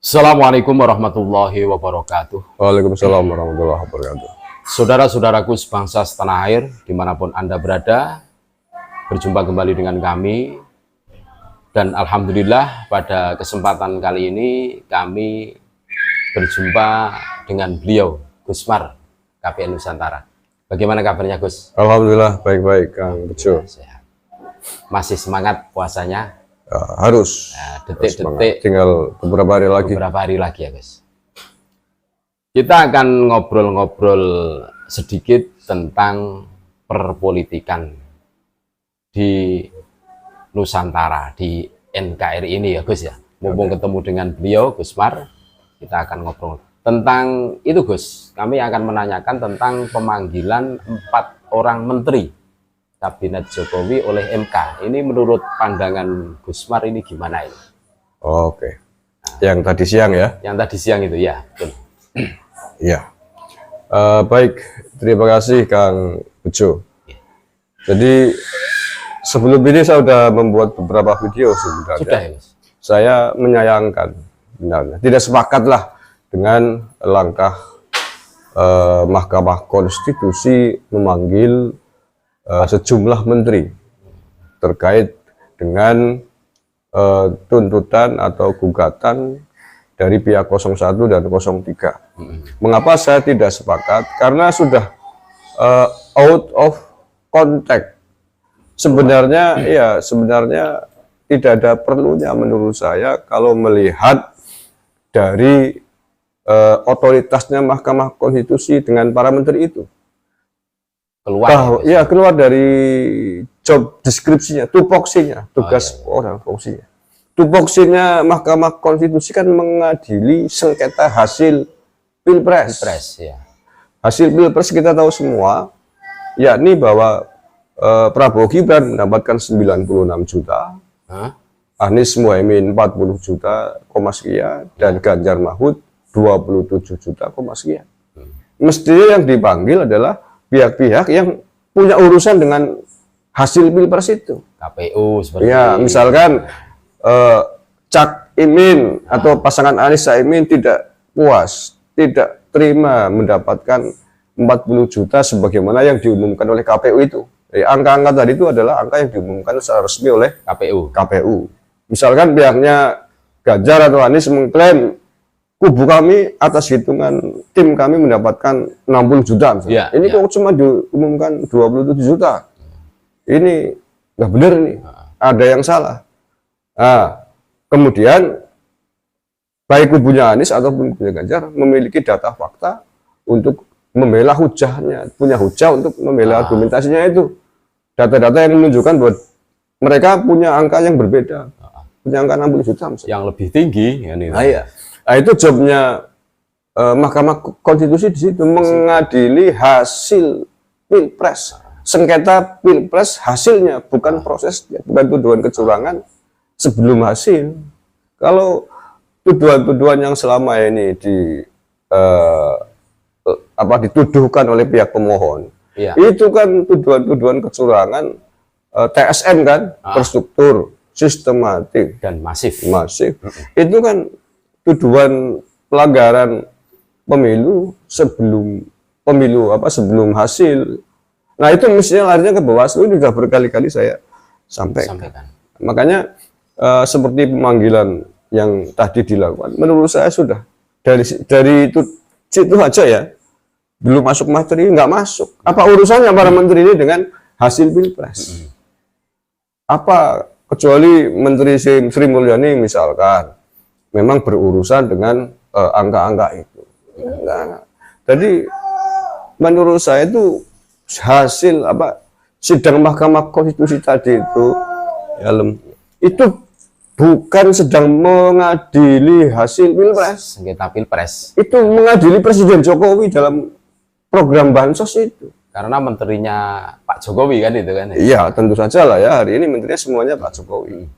Assalamualaikum warahmatullahi wabarakatuh. Waalaikumsalam warahmatullahi wabarakatuh. Saudara-saudaraku sebangsa setanah air, dimanapun Anda berada, berjumpa kembali dengan kami. Dan Alhamdulillah pada kesempatan kali ini kami berjumpa dengan beliau, Gus Mar, KPN Nusantara. Bagaimana kabarnya, Gus? Alhamdulillah baik-baik, Kang Bejo. Sehat. Masih semangat puasanya? Ya, harus. Detik-detik, tinggal beberapa hari lagi. Ya, Gus. Kita akan ngobrol-ngobrol sedikit tentang perpolitikan di Nusantara, di NKRI ini ya, Gus ya. Mumpung ketemu dengan beliau, Gus Mar, kita akan ngobrol tentang itu, Gus. Kami akan menanyakan tentang pemanggilan 4 orang menteri Kabinet Jokowi oleh MK. Ini menurut pandangan Gus Mar ini gimana ini? Oke. Yang tadi siang ya? Yang tadi siang itu ya, betul. Iya. Baik, terima kasih Kang Bejo. Jadi sebelum ini saya sudah membuat beberapa video sebenarnya. Sudah ya, Gus? Saya menyayangkan, sebenarnya tidak sepakatlah dengan langkah Mahkamah Konstitusi memanggil sejumlah menteri terkait dengan tuntutan atau gugatan dari pihak 01 dan 03. Mengapa saya tidak sepakat? Karena sudah out of context. Sebenarnya sebenarnya tidak ada perlunya menurut saya kalau melihat dari otoritasnya Mahkamah Konstitusi dengan para menteri itu. Keluar dari job deskripsinya, tupoksinya, tugas orang, fungsinya. Tupoksinya Mahkamah Konstitusi kan mengadili sengketa hasil Pilpres. Ya. Hasil Pilpres kita tahu semua, yakni bahwa Prabowo Gibran mendapatkan 96 juta, Anies Muhaimin 40 juta, sekian, dan Ganjar Mahfud 27 juta, sekian. Mestinya yang dipanggil adalah pihak-pihak yang punya urusan dengan hasil Pilpres itu. KPU seperti ya, misalkan Cak Imin atau pasangan Anies Imin tidak puas, tidak terima mendapatkan 40 juta sebagaimana yang diumumkan oleh KPU itu. Angka-angka tadi itu adalah angka yang diumumkan secara resmi oleh KPU. Misalkan pihaknya Ganjar atau Anies mengklaim kubu kami atas hitungan tim kami mendapatkan 60 juta. Ini kok cuma diumumkan 27 juta. Ini nggak benar nih. Ada yang salah. Nah, kemudian baik kubunya Anies ataupun kubunya Ganjar memiliki data fakta untuk membela hujahnya, punya hujah untuk membela argumentasinya itu. Data-data yang menunjukkan bahwa mereka punya angka yang berbeda. Punya angka 60 juta. Misalnya. Yang lebih tinggi. Nah, itu jobnya Mahkamah Konstitusi di situ mengadili hasil Pilpres, sengketa Pilpres hasilnya, bukan prosesnya, bukan tuduhan kecurangan sebelum hasil. Kalau tuduhan-tuduhan yang selama ini dituduhkan oleh pihak pemohon, itu kan tuduhan-tuduhan kecurangan TSM kan, terstruktur, sistematik dan masif. Itu kan tuduhan pelanggaran pemilu sebelum hasil. Nah, itu mestinya larinya ke Bawaslu, juga berkali-kali saya sampaikan. Makanya seperti pemanggilan yang tadi dilakukan, menurut saya sudah dari situ aja ya, belum masuk materi, nggak masuk. Apa urusannya para menteri ini dengan hasil Pilpres? Apa kecuali Menteri Sri Mulyani misalkan memang berurusan dengan angka-angka itu. Jadi menurut saya itu hasil sidang Mahkamah Konstitusi tadi itu bukan sedang mengadili hasil Pilpres, sengketa Pilpres. Itu mengadili Presiden Jokowi dalam program bansos itu. Karena menterinya Pak Jokowi kan itu kan. Iya, tentu saja lah ya, hari ini menterinya semuanya Pak Jokowi.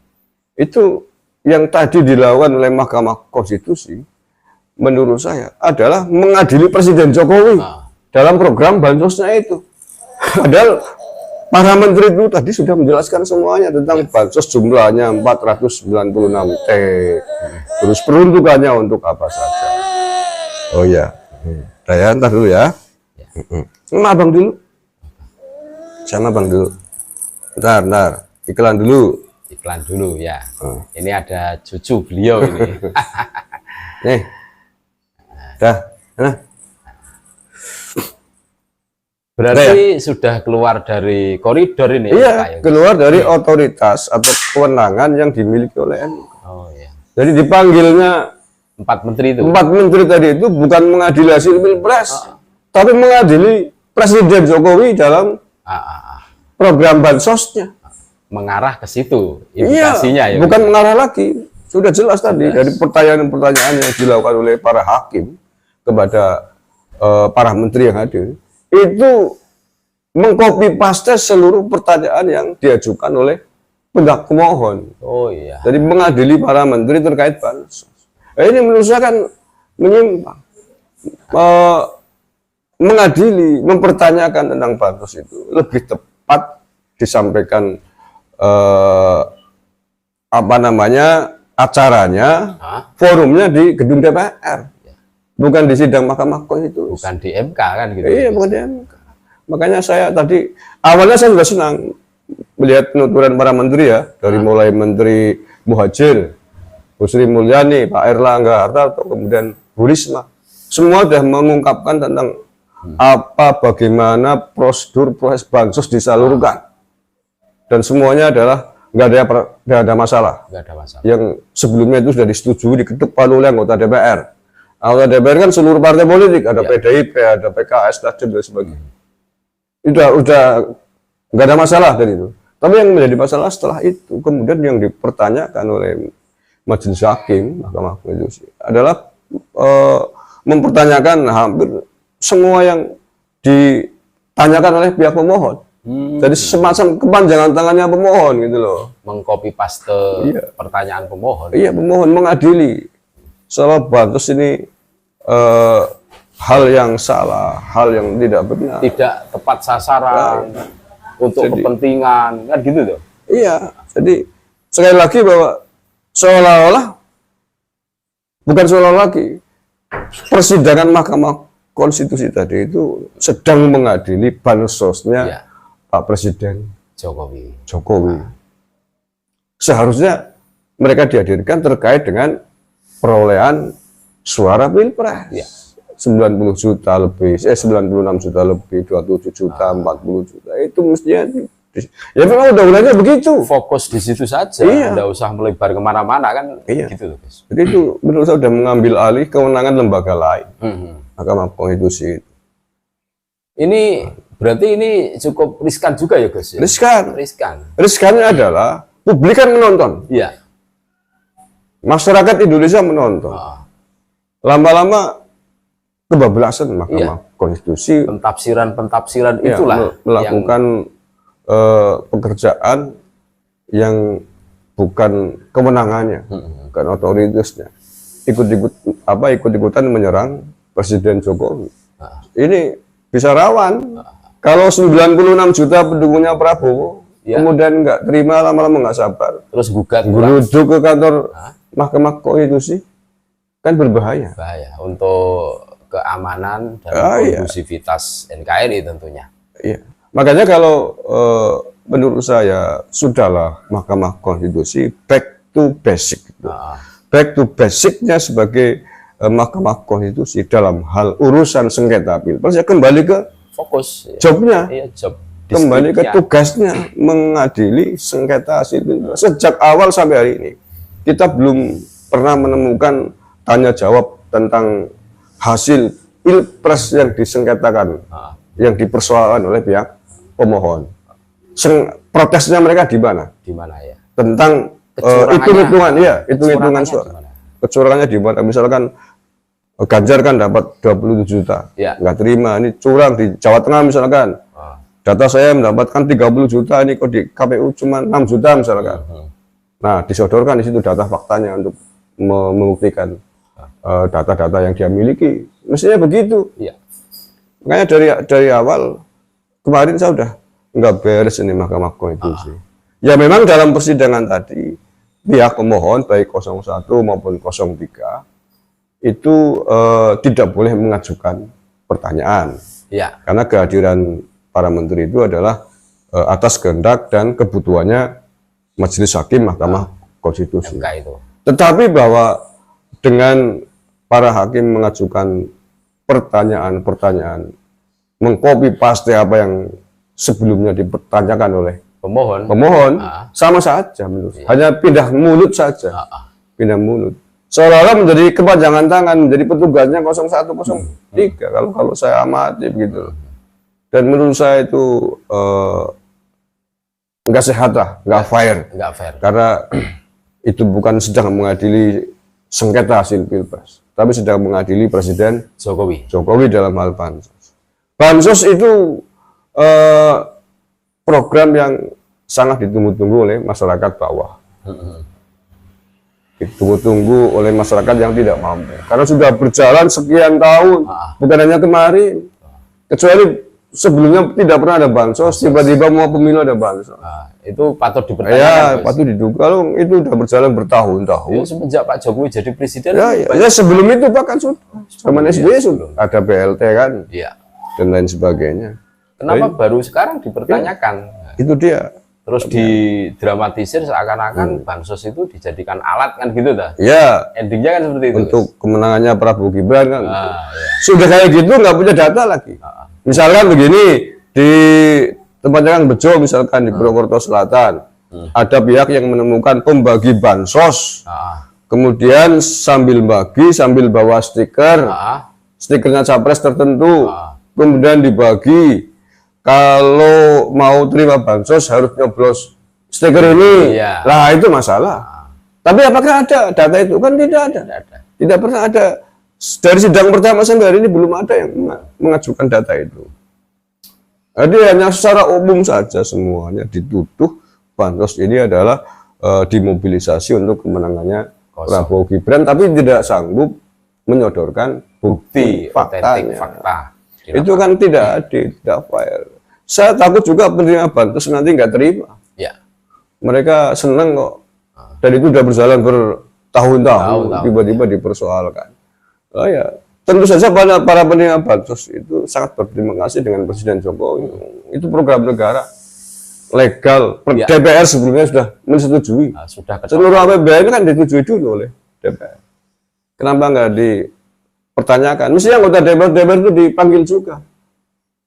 Itu yang tadi dilakukan oleh Mahkamah Konstitusi menurut saya adalah mengadili Presiden Jokowi dalam program bansosnya itu. Padahal para menteri itu tadi sudah menjelaskan semuanya tentang bansos, jumlahnya 496 T, terus peruntukannya untuk apa saja. Oh ya, udah ya, ntar dulu ya. Sama abang dulu, sama abang dulu. Ntar, iklan dulu. Iklan dulu ya. Ini ada cucu beliau ini. Nih, dah, nah. Berarti sudah keluar dari koridor ini Iya, Pak, ya? keluar dari otoritas atau kewenangan yang dimiliki oleh MK. Oh iya. Jadi dipanggilnya 4 menteri itu. 4 menteri tadi itu bukan mengadili hasil pilpres, tapi mengadili Presiden Jokowi dalam program bansosnya. Mengarah ke situ Iya, indikasinya ya. bukan mengarah lagi. Sudah jelas tadi dari pertanyaan-pertanyaan yang dilakukan oleh para hakim kepada para menteri yang hadir, itu mengcopy paste seluruh pertanyaan yang diajukan oleh pihak pemohon. Oh iya. Jadi mengadili para menteri terkait bansos. Ini menurut saya kan menyimpang. Mengadili, mempertanyakan tentang bansos itu lebih tepat disampaikan acaranya, forumnya di gedung DPR, bukan di sidang Mahkamah Konstitusi. Bukan di MK kan gitu. Iya, bukan di MK. Makanya saya tadi awalnya saya juga senang melihat penuturan para menteri ya, dari mulai Menteri Muhajir, Bu Sri Mulyani, Pak Erlangga Hartarto, kemudian Bu Risma, semua sudah mengungkapkan tentang bagaimana prosedur proses bansos disalurkan, dan semuanya adalah nggak ada masalah. Nggak ada masalah. Yang sebelumnya itu sudah disetujui, diketuk palu oleh anggota DPR. Anggota DPR kan seluruh partai politik, ada PDIP, ada PKS, Nasdem dan sebagainya. Udah nggak ada masalah dari itu. Tapi yang menjadi masalah setelah itu, kemudian yang dipertanyakan oleh Majelis Hakim Mahkamah Konstitusi adalah mempertanyakan hampir semua yang ditanyakan oleh pihak pemohon. Jadi semacam kepanjangan tangannya pemohon gitu loh. Mengcopy paste pertanyaan pemohon. Iya, pemohon mengadili soal bansos ini hal yang salah, hal yang tidak benar, tidak tepat sasaran, untuk kepentingan, kan gitu tuh. Iya, jadi sekali lagi bahwa seolah-olah lagi persidangan Mahkamah Konstitusi tadi itu sedang mengadili bansosnya Pak Presiden Jokowi. Seharusnya mereka dihadirkan terkait dengan perolehan suara pilpres. 90 juta lebih, 96 juta lebih, 27 juta, 40 juta. Itu mestinya ya memang undang-undangnya begitu. Fokus di situ saja, nggak usah melebar kemana-mana kan. Gitu, guys. Jadi itu menurut saya sudah mengambil alih kewenangan lembaga lain. Mahkamah Konstitusi. Ini berarti ini cukup riskan juga ya, guys? Riskan. Riskannya adalah publik kan menonton. Iya. Masyarakat Indonesia menonton. Lama-lama kebablasan Mahkamah Konstitusi. Pentafsiran itulah melakukan pekerjaan yang bukan kewenangannya, bukan otoritasnya. Ikut-ikutan menyerang Presiden Jokowi. Ini bisa rawan. Kalau 96 juta pendukungnya Prabowo, kemudian nggak terima, lama-lama nggak sabar, terus gugat geruduk ke kantor Mahkamah Konstitusi, kan berbahaya. Bahaya untuk keamanan dan kondusivitas NKRI tentunya. Iya. Makanya kalau menurut saya sudahlah Mahkamah Konstitusi back to basic. Back to basicnya sebagai Mahkamah Konstitusi dalam hal urusan sengketa pilpres, ya kembali ke fokus jobnya, job kembali ke tugasnya mengadili sengketa hasil pilpres. Sejak awal sampai hari ini kita belum pernah menemukan tanya jawab tentang hasil pilpres yang disengketakan, yang dipersoalkan oleh pihak pemohon. Protesnya mereka di mana? Di mana ya? Tentang hitung-hitungan suara. Kecurangannya di mana? Misalkan Ganjar kan dapat 27 juta, nggak terima, ini curang di Jawa Tengah misalkan. Data saya mendapatkan 30 juta, ini kok di KPU cuma 6 juta misalkan. Nah, disodorkan di situ data faktanya untuk membuktikan data-data yang dia miliki. Mestinya begitu. Makanya dari awal kemarin saya udah nggak beres ini Mahkamah Konstitusi. Ya memang dalam persidangan tadi pihak pemohon baik 01 maupun 03 itu tidak boleh mengajukan pertanyaan. Ya. Karena kehadiran para menteri itu adalah atas kehendak dan kebutuhannya Majelis Hakim Mahkamah Konstitusi. MK itu. Tetapi bahwa dengan para hakim mengajukan pertanyaan-pertanyaan, mengcopy paste apa yang sebelumnya dipertanyakan oleh Pemohon. sama saja menurut saya. Iya. Hanya pindah mulut saja. Pindah mulut. Seolah-olah menjadi kepanjangan tangan, menjadi petugasnya 0103 kalau saya amati begitu. Dan menurut saya itu nggak sehat lah, nggak fair. Nggak fair. Karena itu bukan sedang mengadili sengketa hasil pilpres, tapi sedang mengadili Presiden Jokowi dalam hal bansos. Bansos itu program yang sangat ditunggu-tunggu oleh masyarakat bawah. Ditunggu-tunggu oleh masyarakat yang tidak mampu. Karena sudah berjalan sekian tahun, bukan hanya kemarin. Kecuali sebelumnya tidak pernah ada bansos, tiba-tiba mau pemilu ada bansos. Itu patut dipertanyakan. Ya, patut diduga. Kalau itu sudah berjalan bertahun-tahun. Ya, semenjak Pak Jokowi jadi presiden. Ya, sebelum itu Pak kan sudah. Zaman SBY sudah ada BLT kan. Iya. Dan lain sebagainya. Kenapa baru sekarang dipertanyakan? Itu dia. Terus didramatisir seakan-akan bansos itu dijadikan alat kan gitu dah. Ya. Endingnya kan seperti itu. Untuk kemenangannya Prabowo Gibran kan. Ya. Sudah kayak gitu nggak punya data lagi. Misalkan begini, di tempatnya Kang Bejo misalkan di Purwokerto Selatan, ada pihak yang menemukan pembagi bansos. Kemudian sambil bagi, sambil bawa stiker, stikernya capres tertentu, kemudian dibagi. Kalau mau terima bansos harus nyoblos stiker ini. Lah itu masalah. Tapi apakah ada data itu? Kan tidak ada. Tidak pernah ada. Dari sidang pertama sampai hari ini belum ada yang mengajukan data itu. Jadi hanya secara umum saja semuanya dituduh bansos ini adalah dimobilisasi untuk kemenangannya Prabowo Gibran, tapi tidak sanggup menyodorkan bukti faktanya. Fakta. Itu kan tidak adil, tidak fair. Saya takut juga penerima bansos nanti nggak terima. Ya. Mereka senang kok. Dan itu sudah berjalan bertahun-tahun, tiba-tiba dipersoalkan. Oh ya, tentu saja para penerima bansos itu sangat berterima kasih dengan Presiden Jokowi. Itu program negara legal. DPR sebelumnya sudah menyetujui. Seluruh APBN kan disetujui dulu oleh DPR. Kenapa nggak dipertanyakan? Mestinya anggota DPR itu dipanggil juga.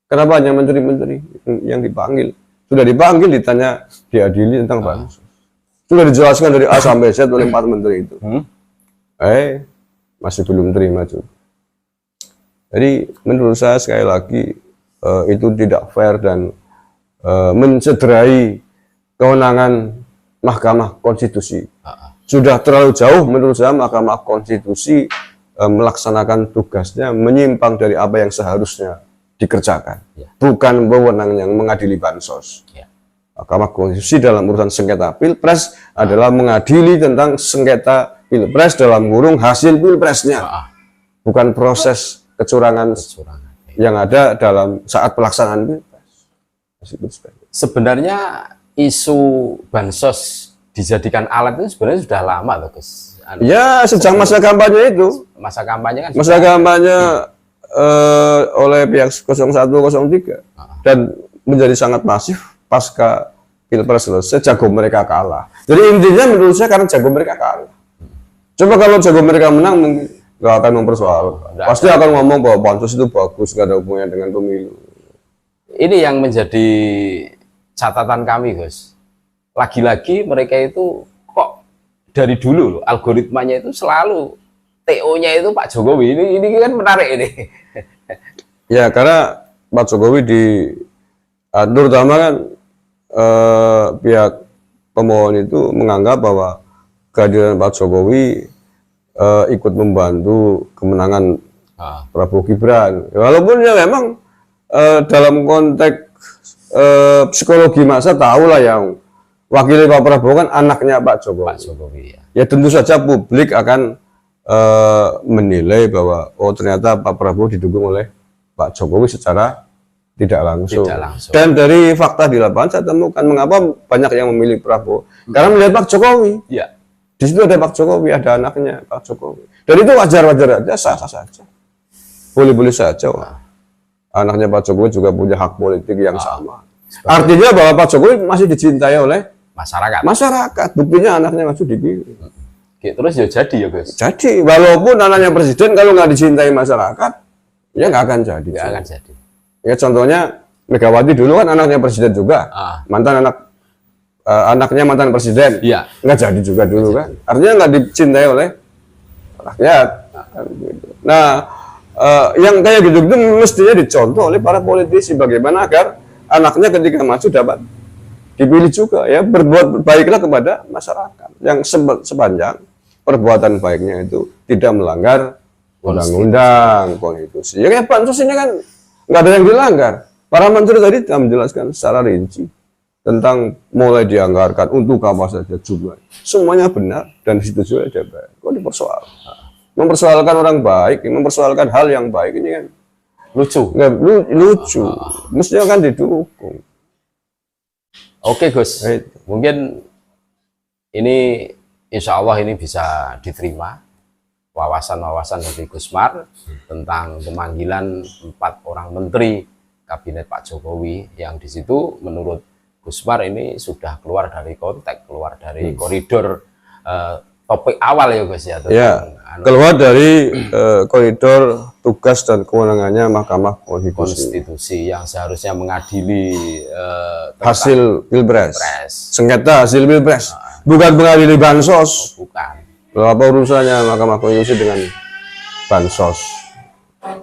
Kenapa hanya menteri-menteri yang dipanggil? Sudah dipanggil, ditanya, diadili tentang bansos. Sudah dijelaskan dari A sampai Z oleh 4 menteri itu. Masih belum terima juga. Jadi menurut saya sekali lagi itu tidak fair dan mencederai kewenangan Mahkamah Konstitusi. Sudah terlalu jauh menurut saya Mahkamah Konstitusi melaksanakan tugasnya menyimpang dari apa yang seharusnya dikerjakan. Bukan wewenang yang mengadili bansos. Mahkamah Konstitusi dalam urusan sengketa pilpres adalah mengadili tentang sengketa pilpres dalam kurung hasil pilpresnya, bukan proses kecurangan yang ada dalam saat pelaksanaan pilpres. Sebenarnya isu bansos dijadikan alat itu sebenarnya sudah lama loh, Gus. Ya, sejak masa kampanye itu. Masa kampanye kan. Masa kampanye oleh pihak 0103 dan menjadi sangat masif pasca pilpres selesai, jago mereka kalah. Jadi intinya menurut saya karena jago mereka kalah. Coba kalau jago mereka menang mungkin nggak akan mempersoalkan. Pasti akan ngomong bahwa bansos itu bagus, nggak ada hubungannya dengan pemilu. Ini yang menjadi catatan kami, Gus. Lagi-lagi mereka itu kok dari dulu loh, algoritmanya itu selalu TO-nya itu Pak Jokowi. Ini kan menarik ini. Ya, karena Pak Jokowi terutama kan pihak pemohon itu menganggap bahwa kehadiran Pak Jokowi ikut membantu kemenangan Prabowo Gibran. Walaupun ya memang dalam konteks psikologi masa tahu lah yang wakil Pak Prabowo kan anaknya Pak Jokowi. Ya tentu saja publik akan menilai bahwa oh ternyata Pak Prabowo didukung oleh Pak Jokowi secara tidak langsung. Dan dari fakta di lapangan saya temukan mengapa banyak yang memilih Prabowo. Karena melihat Pak Jokowi. Di situ ada Pak Jokowi, ada anaknya Pak Jokowi. Dan itu wajar-wajar aja, sah-sah saja. Boleh-boleh saja. Anaknya Pak Jokowi juga punya hak politik yang sama. Artinya bahwa Pak Jokowi masih dicintai oleh masyarakat. Masyarakat. Buktinya anaknya masih dipilih. Terus ya jadi ya Gus. Jadi walaupun anaknya presiden kalau nggak dicintai masyarakat, ya nggak akan jadi. Nggak akan jadi. Ya contohnya Megawati dulu kan anaknya presiden juga, mantan anaknya mantan presiden, iya. Nggak jadi juga dulu kan. Artinya nggak dicintai oleh rakyat. Nah, yang kayak gitu itu mestinya dicontoh oleh para politisi bagaimana agar anaknya ketika maju dapat dipilih juga, ya berbuat baiklah kepada masyarakat yang sepanjang perbuatan baiknya itu tidak melanggar undang-undang, konstitusi. Ya kayak pansus ini kan nggak ada yang dilanggar. Para menteri tadi telah menjelaskan secara rinci tentang mulai dianggarkan untuk apa saja jumlah. Semuanya benar dan disetujui oleh DPR. Kok dipersoalkan? Mempersoalkan orang baik, mempersoalkan hal yang baik ini kan lucu. Nggak, lucu. Mestinya kan didukung. Oke Gus, mungkin ini insya Allah ini bisa diterima wawasan-wawasan dari Gus Mar tentang pemanggilan 4 orang menteri kabinet Pak Jokowi yang di situ menurut Gus Mar ini sudah keluar dari konteks, keluar dari koridor topik awal ya Gus ya. Ya, keluar dari koridor tugas dan kewenangannya Mahkamah Konstitusi yang seharusnya mengadili hasil pilpres, sengketa hasil pilpres, bukan mengadili bansos. Bukan. Apa urusannya Mahkamah Konstitusi dengan bansos?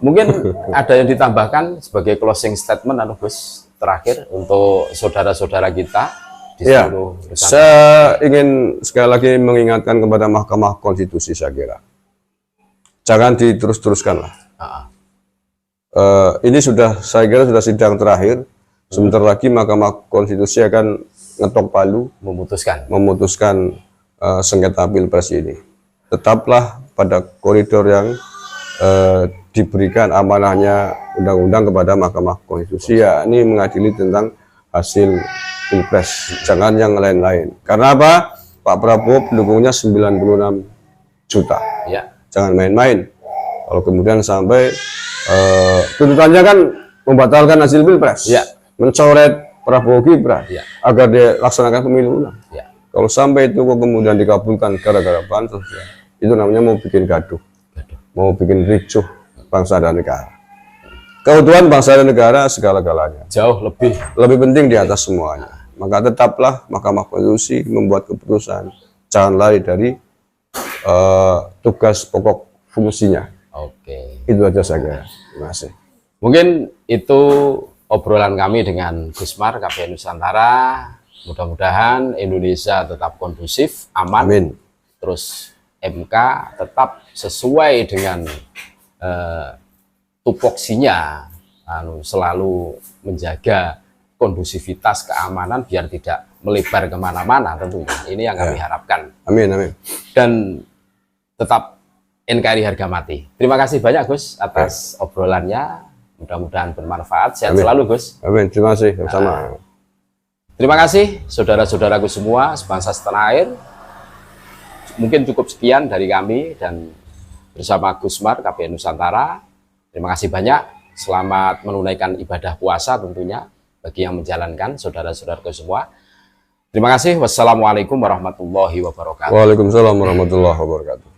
Mungkin ada yang ditambahkan sebagai closing statement Gus terakhir untuk saudara-saudara kita di seluruh Nusantara. Saya ingin sekali lagi mengingatkan kepada Mahkamah Konstitusi, saya kira jangan diterus-teruskan lah. Ini saya kira sudah sidang terakhir. Sebentar lagi Mahkamah Konstitusi akan ngetok palu memutuskan sengketa pilpres ini. Tetaplah pada koridor yang diberikan amanahnya undang-undang kepada Mahkamah Konstitusi, ya ini mengadili tentang hasil pilpres, jangan yang lain-lain. Karena apa? Pak Prabowo pendukungnya 96 juta. Ya. Jangan main-main. Kalau kemudian sampai tuntutannya kan membatalkan hasil pilpres, ya. Mencoret Prabowo Gibran, ya. Agar dia laksanakan pemilu ulang. Ya. Kalau sampai itu kok kemudian dikabulkan gara-gara bansos, ya, itu namanya mau bikin gaduh, mau bikin ricuh bangsa dan negara. Keutuhan bangsa dan negara segala-galanya. Jauh lebih penting di atas semuanya. Maka tetaplah Mahkamah Konstitusi membuat keputusan. Jangan lari dari tugas pokok fungsinya. Oke. Itu aja saya kira. Terima kasih. Mungkin itu obrolan kami dengan Gus Mar, KPN Nusantara. Mudah-mudahan Indonesia tetap kondusif, aman. Amin. Terus MK tetap sesuai dengan tupoksinya, selalu menjaga kondusivitas keamanan biar tidak melebar kemana-mana tentunya. Ini yang kami harapkan. Amin, amin. Dan tetap NKRI harga mati. Terima kasih banyak Gus atas obrolannya. Mudah-mudahan bermanfaat. Sehat selalu Gus. Amin. Terima kasih. Sama. Terima kasih saudara-saudaraku semua sebangsa setanah air. Mungkin cukup sekian dari kami dan bersama Gus Mar KPN Nusantara. Terima kasih banyak. Selamat menunaikan ibadah puasa tentunya bagi yang menjalankan saudara-saudaraku semua. Terima kasih. Wassalamualaikum warahmatullahi wabarakatuh. Waalaikumsalam warahmatullahi wabarakatuh.